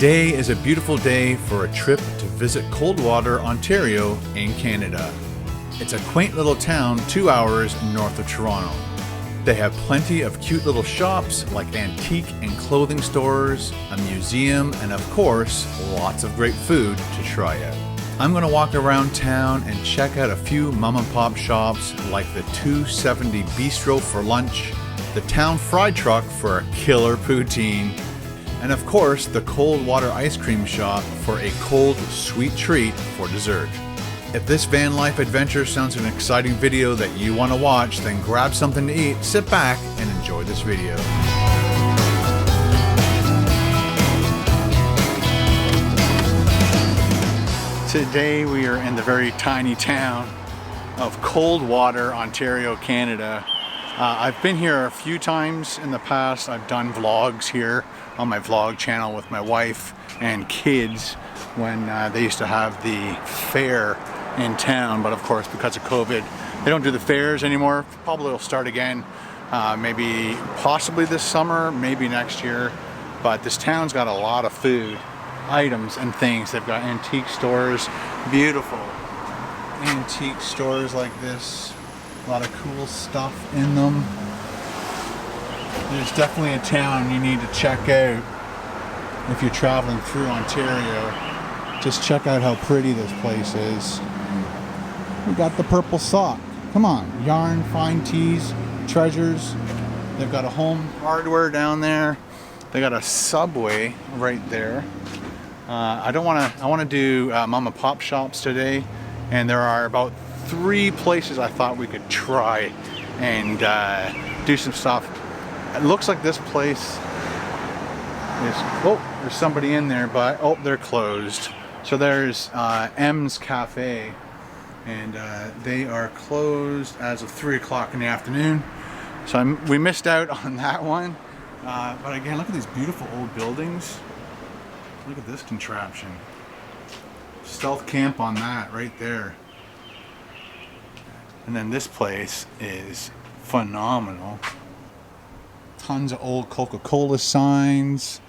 Today is a beautiful day for a trip to visit Coldwater, Ontario in Canada. It's a quaint little town 2 hours north of Toronto. They have plenty of cute little shops like antique and clothing stores, a museum, and of course, lots of great food to try out. I'm going to walk around town and check out a few mom and pop shops like the 270 Bistro for lunch, the Town Fried Truck for a killer poutine, and of course the Coldwater ice cream shop for a cold, sweet treat for dessert. If this van life adventure sounds like an exciting video that you want to watch, then grab something to eat, sit back, and enjoy this video. Today we are in the very tiny town of Coldwater, Ontario, Canada. I've been here a few times in the past. I've done vlogs here on my vlog channel with my wife and kids when they used to have the fair in town, but of course because of COVID they don't do the fairs anymore. Probably will start again maybe possibly this summer, maybe next year. But this town's got a lot of food items and things. They've got antique stores, beautiful antique stores like this, a lot of cool stuff in them. There's definitely a town you need to check out if you're traveling through Ontario. Just check out how pretty this place is. We got the purple sock. Come on, yarn, fine teas, treasures. They've got a home hardware down there. They got a Subway right there. I want to do mom and pop shops today, and there are about 3 places I thought we could try and do some stuff. It looks like this place is, oh, there's somebody in there, but oh, they're closed. So there's M's Cafe, and they are closed as of 3 o'clock in the afternoon. So we missed out on that one. But again, look at these beautiful old buildings. Look at this contraption. Stealth camp on that right there. And then this place is phenomenal. Tons of old Coca-Cola signs,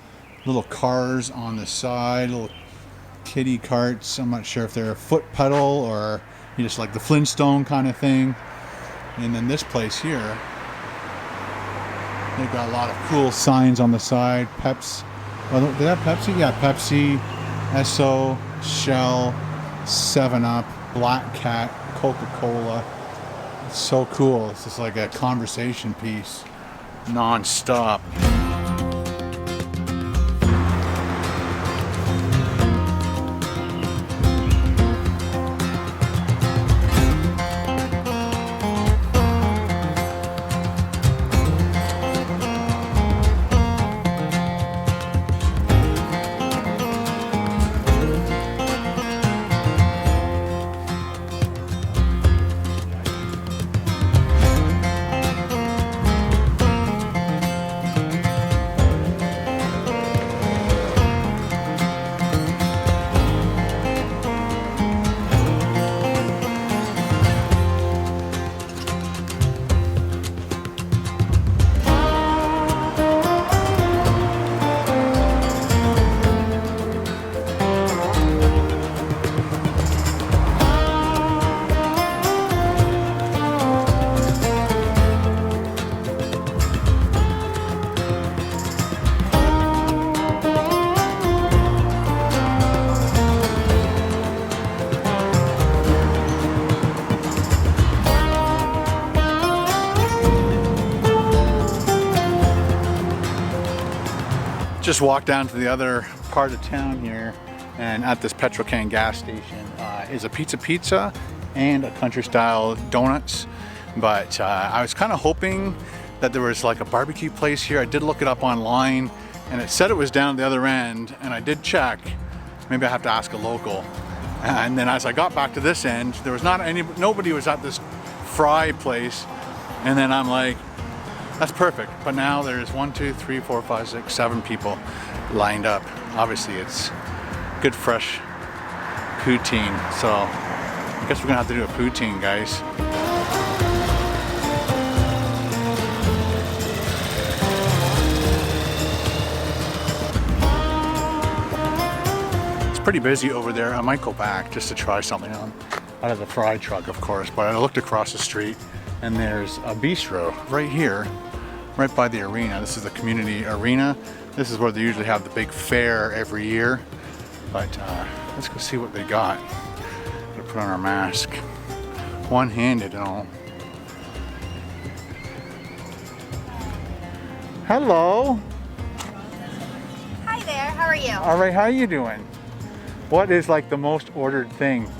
little cars on the side, little kiddie carts. I'm not sure if they're a foot pedal or just like the Flintstone kind of thing. And then this place here, they've got a lot of cool signs on the side. Peps. Well, do they have Pepsi? Yeah, Pepsi, Esso, Shell, 7-Up, Black Cat, Coca-Cola. It's so cool. It's just like a conversation piece, non-stop. Just walked down to the other part of town here, and at this Petrocan gas station is a pizza and a country style donuts. But I was kind of hoping that there was like a barbecue place here. I did look it up online and it said it was down at the other end, and I did check. Maybe I have to ask a local. And then as I got back to this end, there was nobody was at this fry place. And then I'm like, that's perfect. But now there's 1, 2, 3, 4, 5, 6, 7 people lined up. Obviously it's good fresh poutine. So I guess we're gonna have to do a poutine, guys. pretty busy over there. I might go back just to try something on out of the fry truck, of course. But I looked across the street and there's a bistro right here, right by the arena. This is the community arena. This is where they usually have the big fair every year. But let's go see what they got. Gotta put on our mask. One-handed and all. Hello. Hi there, how are you? All right, how are you doing? What is like the most ordered thing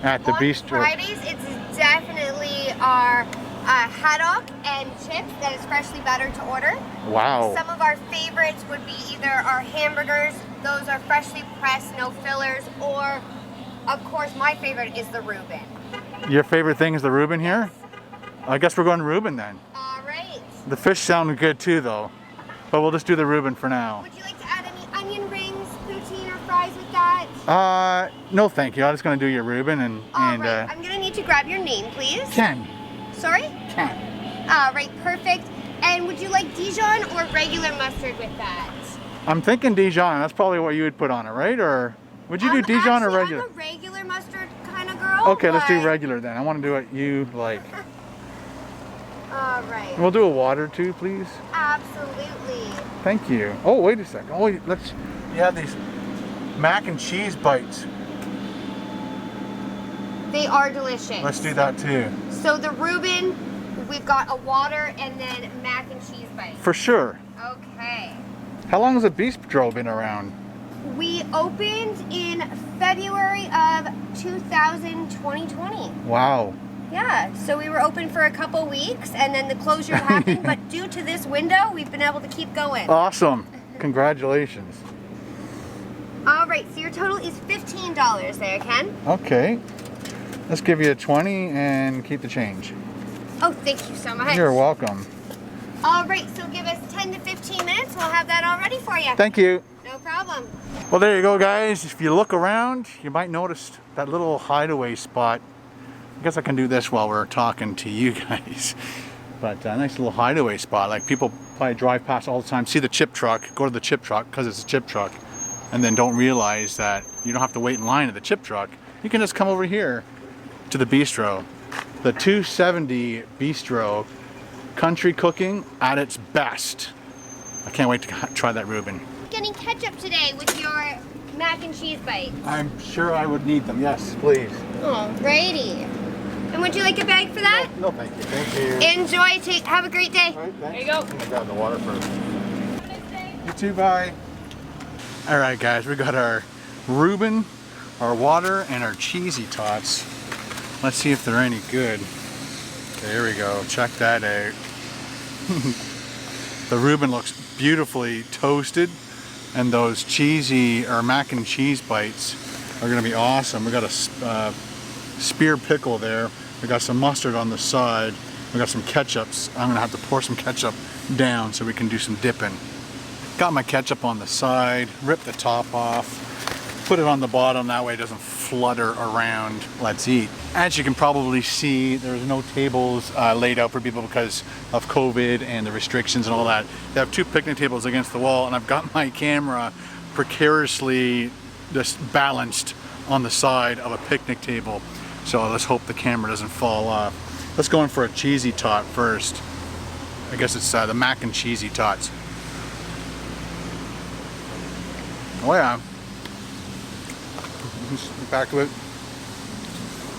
at the bistro? Fridays, it's definitely our haddock and chips that is freshly buttered to order. Wow. Some of our favorites would be either our hamburgers, those are freshly pressed, no fillers, or of course my favorite is the Reuben. Your favorite thing is the Reuben here? I guess we're going Reuben then. All right. The fish sounded good too though, but we'll just do the Reuben for now. Would you like to add any onion rings, poutine, or fries with that? No thank you. I'm just gonna do your Reuben and All right. I'm gonna need to grab your name, please. Ken. Sorry? Ken. All right, perfect. And would you like Dijon or regular mustard with that? I'm thinking Dijon. That's probably what you would put on it, right? Or would you do Dijon or regular? I'm a regular mustard kind of girl. Okay, let's do regular then. I want to do what you like. All right. We'll do a water too, please. Absolutely. Thank you. Oh, wait a second. Oh, you have these mac and cheese bites. They are delicious. Let's do that too. So the Reuben, we've got a water and then mac and cheese bites. For sure. Okay. How long has the Bistro been around? We opened in February of 2020. Wow. Yeah, so we were open for a couple weeks and then the closure happened, but due to this window, we've been able to keep going. Awesome. Congratulations. All right, so your total is $15 there, Ken. Okay. Let's give you a 20 and keep the change. Oh, thank you so much. You're welcome. All right, so give us 10 to 15 minutes. We'll have that all ready for you. Thank you. No problem. Well, there you go, guys. If you look around, you might notice that little hideaway spot. I guess I can do this while we're talking to you guys. But a nice little hideaway spot. Like people probably drive past all the time, see the chip truck, go to the chip truck because it's a chip truck, and then don't realize that you don't have to wait in line at the chip truck. You can just come over here to the bistro. The 270 Bistro, country cooking at its best. I can't wait to try that Reuben. Getting ketchup today with your mac and cheese bites. I'm sure I would need them. Yes, please. Alrighty. And would you like a bag for that? No, thank you. Thank you. Enjoy. Have a great day. All right, there you go. I'm gonna grab the water first. You too, bye. All right, guys, we got our Reuben, our water, and our cheesy tots. Let's see if they're any good. There we go. Check that out. The Reuben looks beautifully toasted, and those cheesy or mac and cheese bites are gonna be awesome. We got a spear pickle there. We got some mustard on the side. We got some ketchups. I'm gonna have to pour some ketchup down so we can do some dipping. Got my ketchup on the side, rip the top off, put it on the bottom, that way it doesn't flutter around. Let's eat. As you can probably see, there's no tables laid out for people because of COVID and the restrictions and all that. They have two picnic tables against the wall, and I've got my camera precariously just balanced on the side of a picnic table. So let's hope the camera doesn't fall off. Let's go in for a cheesy tot first. I guess it's the mac and cheesy tots. Oh yeah. Back to it.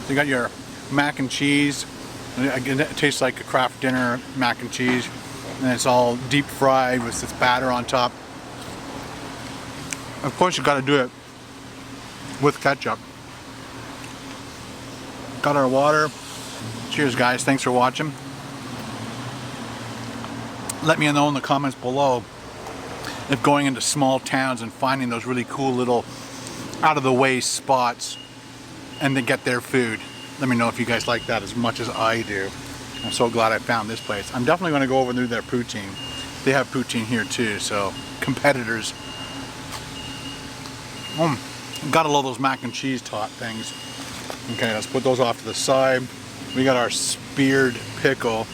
You got your mac and cheese. Again, it tastes like a Kraft Dinner mac and cheese. And it's all deep fried with this batter on top. Of course you got to do it with ketchup. Got our water. Cheers guys, thanks for watching. Let me know in the comments below if going into small towns and finding those really cool little out of the way spots and then get their food. Let me know if you guys like that as much as I do. I'm so glad I found this place. I'm definitely going to go over and do their poutine. They have poutine here too, so competitors. Gotta love those mac and cheese tot things. Okay, let's put those off to the side. We got our speared pickle.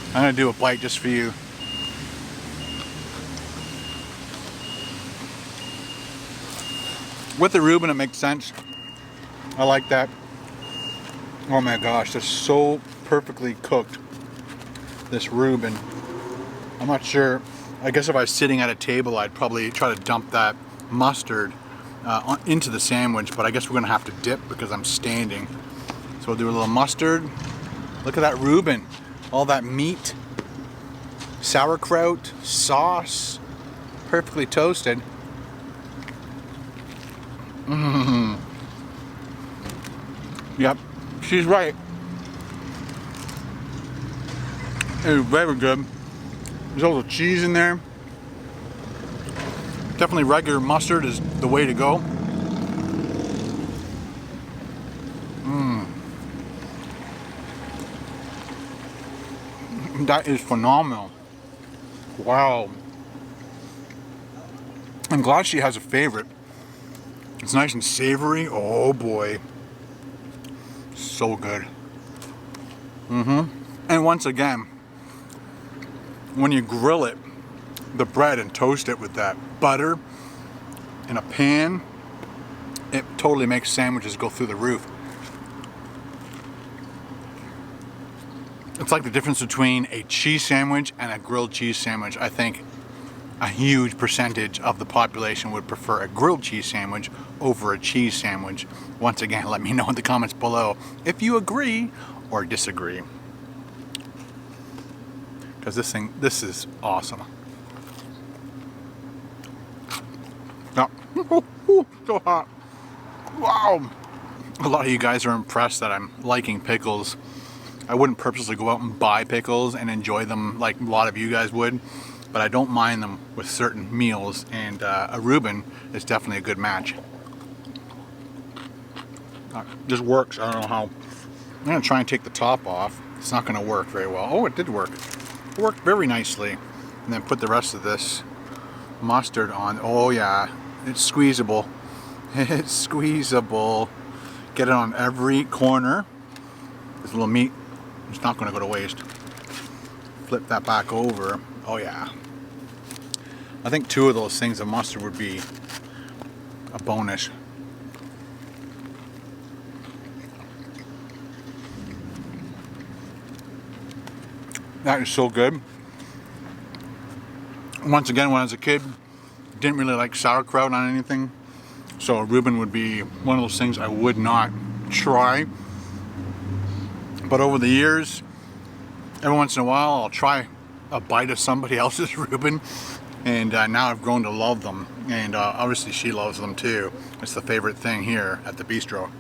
I'm gonna do a bite just for you. With the Reuben, it makes sense. I like that. Oh my gosh, that's so perfectly cooked. This Reuben. I'm not sure. I guess if I was sitting at a table, I'd probably try to dump that mustard into the sandwich, but I guess we're gonna have to dip because I'm standing. So we'll do a little mustard. Look at that Reuben. All that meat, sauerkraut, sauce, perfectly toasted. Mm-hmm. Yep, she's right. It's very good. There's a little cheese in there. Definitely regular mustard is the way to go. That is phenomenal. Wow. I'm glad she has a favorite. It's nice and savory. Oh boy. So good. And once again, when you grill it, the bread, and toast it with that butter in a pan, it totally makes sandwiches go through the roof. It's like the difference between a cheese sandwich and a grilled cheese sandwich. I think a huge percentage of the population would prefer a grilled cheese sandwich over a cheese sandwich. Once again, let me know in the comments below if you agree or disagree. Because this is awesome. Now, so hot. Wow. A lot of you guys are impressed that I'm liking pickles. I wouldn't purposely go out and buy pickles and enjoy them like a lot of you guys would, but I don't mind them with certain meals, and a Reuben is definitely a good match. Just works. I don't know how. I'm going to try and take the top off. It's not going to work very well. Oh, it did work. It worked very nicely. And then put the rest of this mustard on. Oh yeah, it's squeezable. It's squeezable. Get it on every corner. This little meat, it's not going to go to waste. Flip that back over. Oh yeah. I think 2 of those things of mustard would be a bonus. That is so good. Once again, when I was a kid, didn't really like sauerkraut on anything. So a Reuben would be one of those things I would not try. But over the years, every once in a while, I'll try a bite of somebody else's Reuben. And now I've grown to love them. And obviously she loves them too. It's the favorite thing here at the Bistro.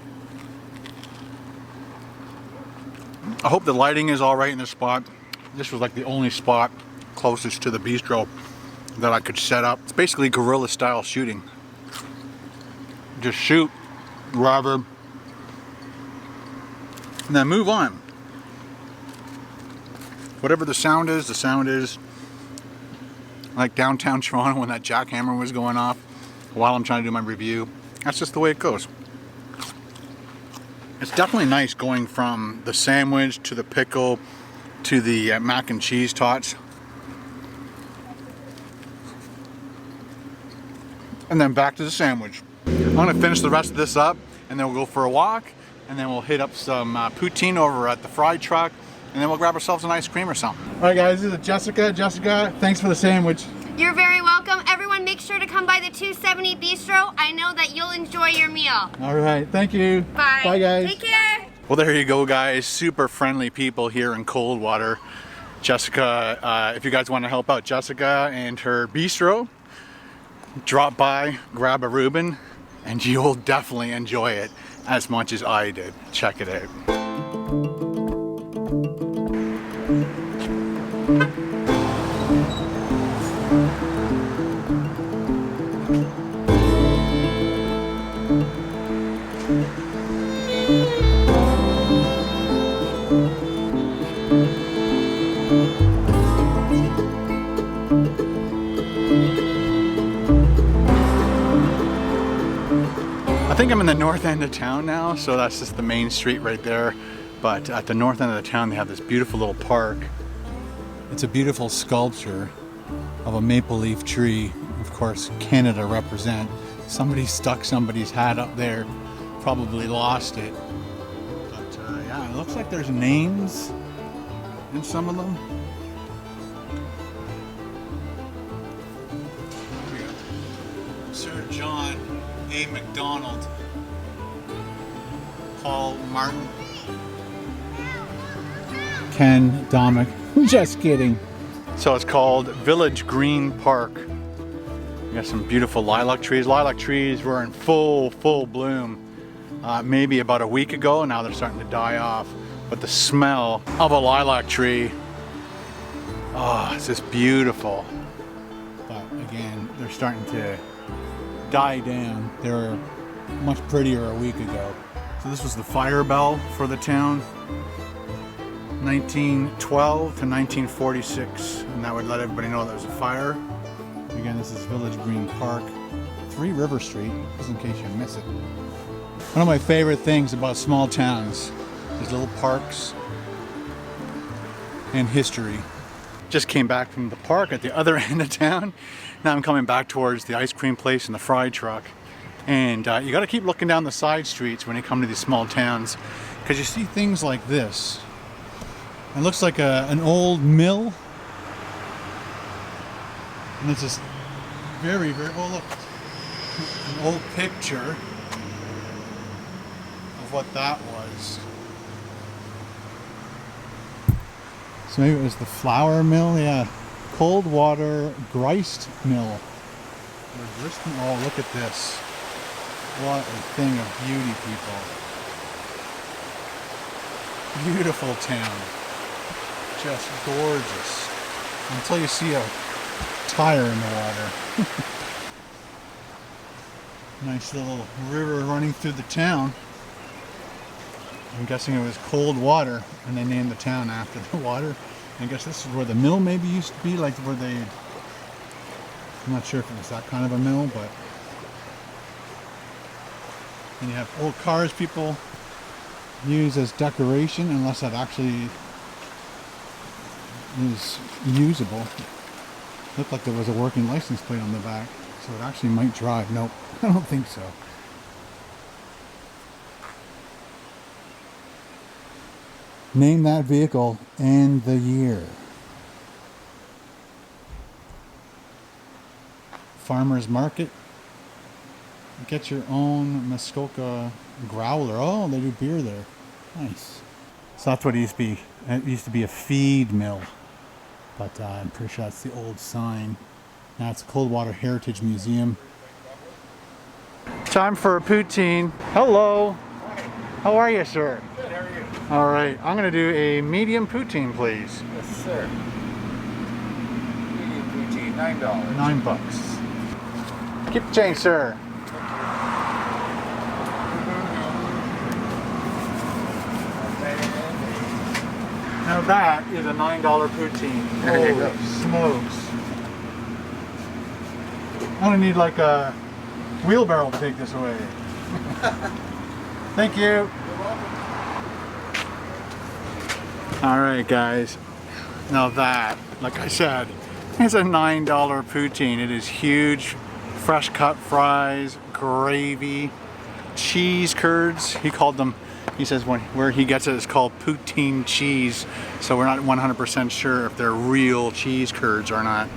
I hope the lighting is all right in this spot. This was like the only spot closest to the Bistro that I could set up. It's basically guerrilla style shooting. Just shoot, rather, and then move on. Whatever the sound is, the sound is. Like downtown Toronto when that jackhammer was going off while I'm trying to do my review. That's just the way it goes. It's definitely nice going from the sandwich to the pickle to the mac and cheese tots. And then back to the sandwich. I'm gonna finish the rest of this up and then we'll go for a walk, and then we'll hit up some poutine over at the fry truck, and then we'll grab ourselves an ice cream or something. All right guys, this is Jessica. Jessica, thanks for the sandwich. You're very welcome. Everyone, make sure to come by the 270 Bistro. I know that you'll enjoy your meal. All right, thank you. Bye. Bye guys. Take care. Well, there you go guys. Super friendly people here in Coldwater. Jessica, if you guys want to help out Jessica and her Bistro, drop by, grab a Reuben, and you'll definitely enjoy it as much as I did. Check it out. I think I'm in the north end of town now, so that's just the main street right there. But at the north end of the town, they have this beautiful little park. It's a beautiful sculpture of a maple leaf tree. Of course, Canada represent. Somebody stuck somebody's hat up there, probably lost it. But yeah, it looks like there's names in some of them. Here we go. Sir John A. MacDonald, Paul Martin, Ken Domik. Just kidding. So it's called Village Green Park. We got some beautiful lilac trees. Lilac trees were in full bloom maybe about a week ago. Now they're starting to die off. But the smell of a lilac tree, oh, it's just beautiful. But again, they're starting to die down. They were much prettier a week ago. So this was the fire bell for the town. 1912 to 1946, and that would let everybody know there was a fire. Again, this is Village Green Park, 3 River Street, just in case you miss it. One of my favorite things about small towns is little parks and history. Just came back from the park at the other end of town. Now I'm coming back towards the ice cream place and the fry truck. And you gotta keep looking down the side streets when you come to these small towns, because you see things like this. It looks like an old mill. And it's just very, oh look, an old picture of what that was. So maybe it was the flour mill, yeah. Coldwater grist mill. Oh, look at this. What a thing of beauty, people. Beautiful town. Just gorgeous. Until you see a tire in the water. Nice little river running through the town. I'm guessing it was cold water, and they named the town after the water. I guess this is where the mill maybe used to be, like where they... I'm not sure if it was that kind of a mill, but... And you have old cars people use as decoration, unless that actually is usable. Looked like there was a working license plate on the back, so it actually might drive. Nope, I don't think so. Name that vehicle and the year. Farmer's Market. Get your own Muskoka growler. Oh, they do beer there. Nice. So that's what it used to be. It used to be a feed mill. But I'm pretty sure that's the old sign. Now it's Coldwater Heritage Museum. Time for a poutine. Hello. How are you, sir? Good, how are you? All right, I'm gonna do a medium poutine, please. Yes, sir. Medium poutine, $9. $9. Keep the change, sir. Now that is a $9 poutine. There you go. Holy smokes. I'm gonna need like a wheelbarrow to take this away. Thank you. You're welcome. All right, guys. Now that, like I said, is a $9 poutine. It is huge. Fresh cut fries, gravy, cheese curds. He called them, he says where he gets it is called poutine cheese. So we're not 100% sure if they're real cheese curds or not.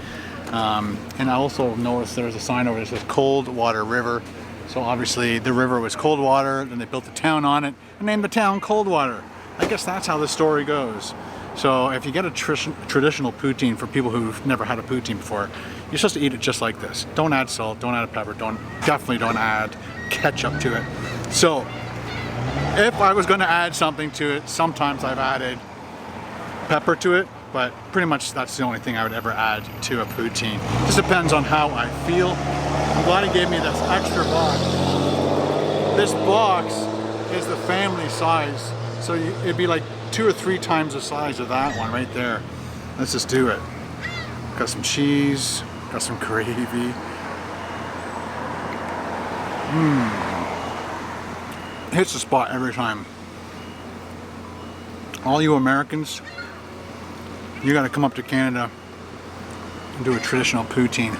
And I also noticed there's a sign over there that says Coldwater River. So obviously the river was Coldwater, then they built a town on it and named the town Coldwater. I guess that's how the story goes. So if you get a traditional poutine for people who've never had a poutine before, you're supposed to eat it just like this. Don't add salt, don't add pepper, definitely don't add ketchup to it. So if I was going to add something to it, sometimes I've added pepper to it, but pretty much that's the only thing I would ever add to a poutine. Just depends on how I feel. I'm glad he gave me this extra box. This box is the family size, so it'd be like 2 or 3 times the size of that one right there. Let's just do it. Got some cheese, got some gravy. Hits the spot every time. All you Americans, you gotta come up to Canada and do a traditional poutine.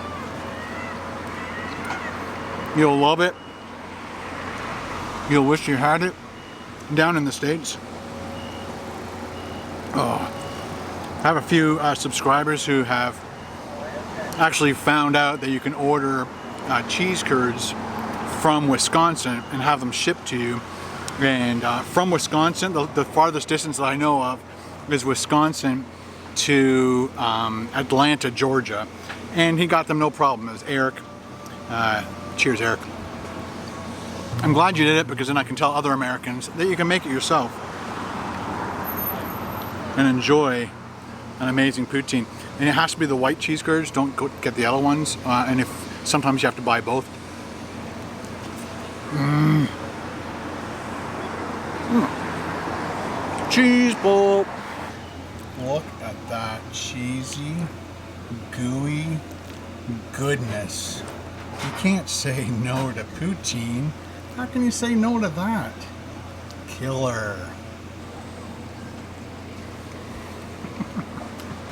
You'll love it. You'll wish you had it down in the States. Oh, I have a few subscribers who have actually found out that you can order cheese curds from Wisconsin and have them shipped to you. And from Wisconsin, the farthest distance that I know of is Wisconsin to Atlanta, Georgia. And he got them no problem. It was Eric. Cheers, Eric. I'm glad you did it, because then I can tell other Americans that you can make it yourself and enjoy an amazing poutine. And it has to be the white cheese curds. Don't go get the other ones. And if sometimes you have to buy both. Cheese ball. Look at that cheesy, gooey goodness. You can't say no to poutine. How can you say no to that? Killer.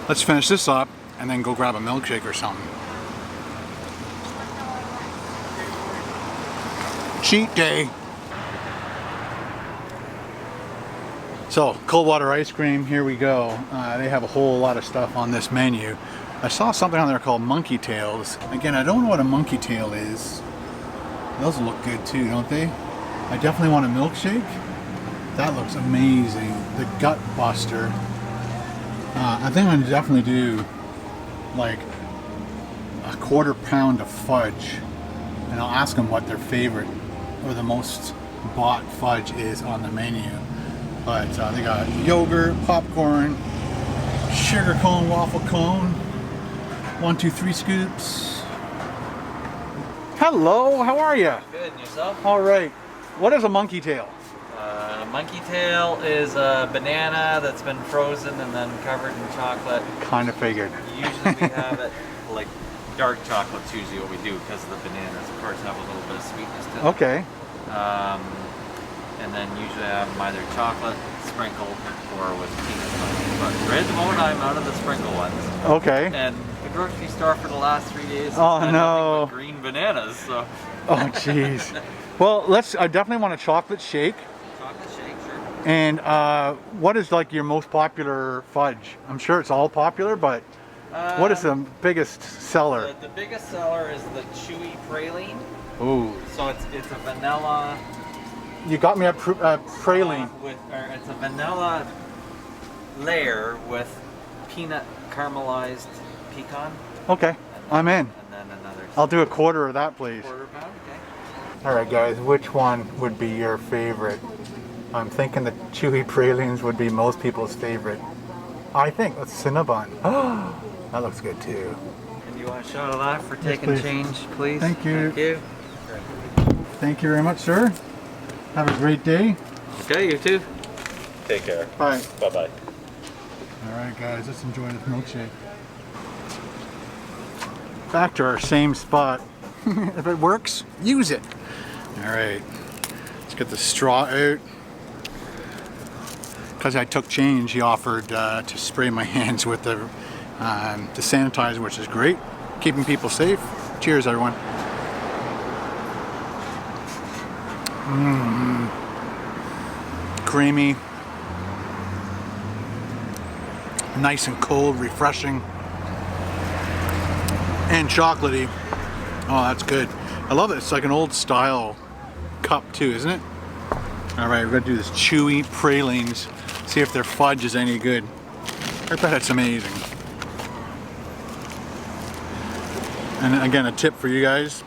Let's finish this up and then go grab a milkshake or something. Cheat day. So, Coldwater ice cream, here we go. They have a whole lot of stuff on this menu. I saw something on there called monkey tails. Again, I don't know what a monkey tail is. Those look good too, don't they? I definitely want a milkshake. That looks amazing. The gut buster. I think I'm gonna definitely do like a quarter pound of fudge, and I'll ask them what their favorite or the most bought fudge is on the menu. But they got yogurt, popcorn, sugar cone, waffle cone, 1, 2, 3 scoops. Hello, how are you? Good, and yourself? All right. What is a monkey tail? Monkey tail is a banana that's been frozen and then covered in chocolate. Kind of figured. Usually we have it like dark chocolate's usually what we do because of the bananas. Of course, have a little bit of sweetness to it. Okay. And then usually I have them either chocolate sprinkled or with peanut butter. But right at the moment I'm out of the sprinkle ones. Okay. And the grocery store for the last 3 days Oh, has had no. nothing but green bananas. So. Oh jeez. Well, I definitely want a chocolate shake. Chocolate shake, sure. And what is like your most popular fudge? I'm sure it's all popular, but what is the biggest seller? The biggest seller is the chewy praline. Ooh. So it's a vanilla. You got me at praline. It's a vanilla layer with peanut caramelized pecan. Okay, I'm in. And then another. I'll do a quarter of that, please. Quarter pound, okay. All right, guys, which one would be your favorite? I'm thinking the chewy pralines would be most people's favorite. I think that's Cinnabon. Oh, that looks good too. And you want a shot of that for taking please. change, please? Thank you. Thank you. Thank you very much, sir. Have a great day. Okay, you too. Take care. Bye. Bye-bye. All right, guys, let's enjoy this milkshake. Back to our same spot. If it works, use it. All right, let's get the straw out. Because I took change, he offered to spray my hands with the sanitizer, which is great. Keeping people safe. Cheers, everyone. Creamy. Nice and cold, refreshing. And chocolatey. Oh, that's good. I love it. It's like an old style cup too, isn't it? All right, we're gonna do this chewy pralines. See if their fudge is any good. I bet it's amazing. And again, a tip for you guys: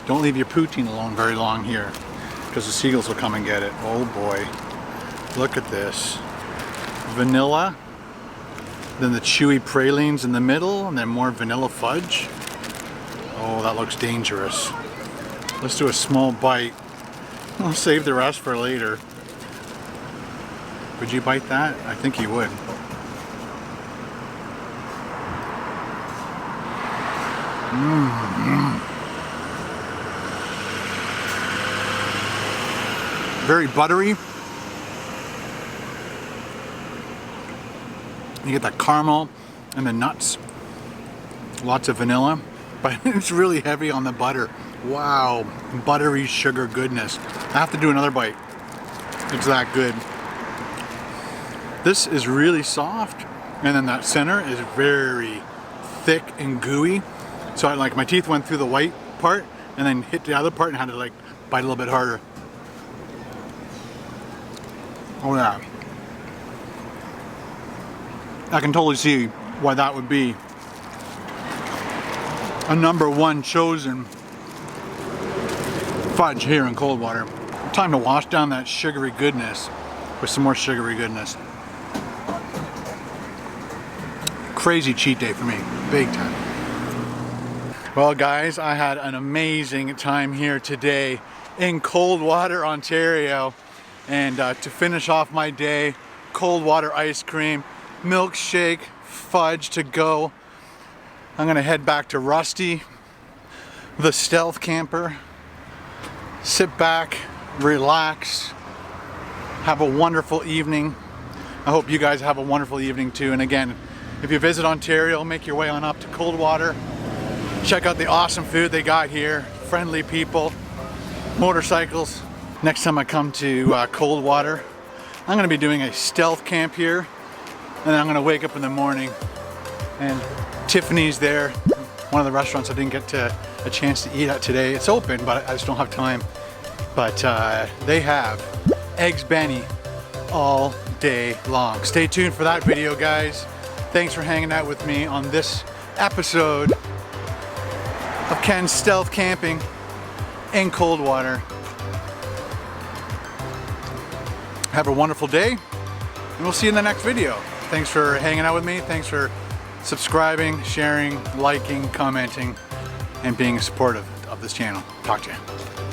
don't leave your poutine alone very long here, because the seagulls will come and get it. Oh boy, look at this. Vanilla, then the chewy pralines in the middle, and then more vanilla fudge. Oh, that looks dangerous. Let's do a small bite. I'll save the rest for later. Would you bite that? I think you would. Very buttery. You get that caramel and the nuts. Lots of vanilla. but it's really heavy on the butter. Wow, buttery sugar goodness. I have to do another bite. It's that good. This is really soft, and then that center is very thick and gooey. So like my teeth went through the white part and then hit the other part and had to like bite a little bit harder. Oh yeah. I can totally see why that would be a #1 chosen fudge here in Coldwater. Time to wash down that sugary goodness with some more sugary goodness. Crazy cheat day for me, big time. Well guys, I had an amazing time here today in Coldwater, Ontario. And to finish off my day, Coldwater ice cream, milkshake, fudge to go. I'm gonna head back to Rusty, the stealth camper, sit back, relax, have a wonderful evening. I hope you guys have a wonderful evening too. And again, if you visit Ontario, make your way on up to Coldwater. Check out the awesome food they got here, friendly people, motorcycles. Next time I come to Coldwater, I'm gonna be doing a stealth camp here, and then I'm gonna wake up in the morning and Tiffany's there, one of the restaurants I didn't get a chance to eat at today. It's open, but I just don't have time. But they have Eggs Benny all day long. Stay tuned for that video, guys. Thanks for hanging out with me on this episode of Ken's Stealth Camping in Coldwater. Have a wonderful day, and we'll see you in the next video. Thanks for hanging out with me. Thanks for subscribing, sharing, liking, commenting, and being supportive of this channel. Talk to you.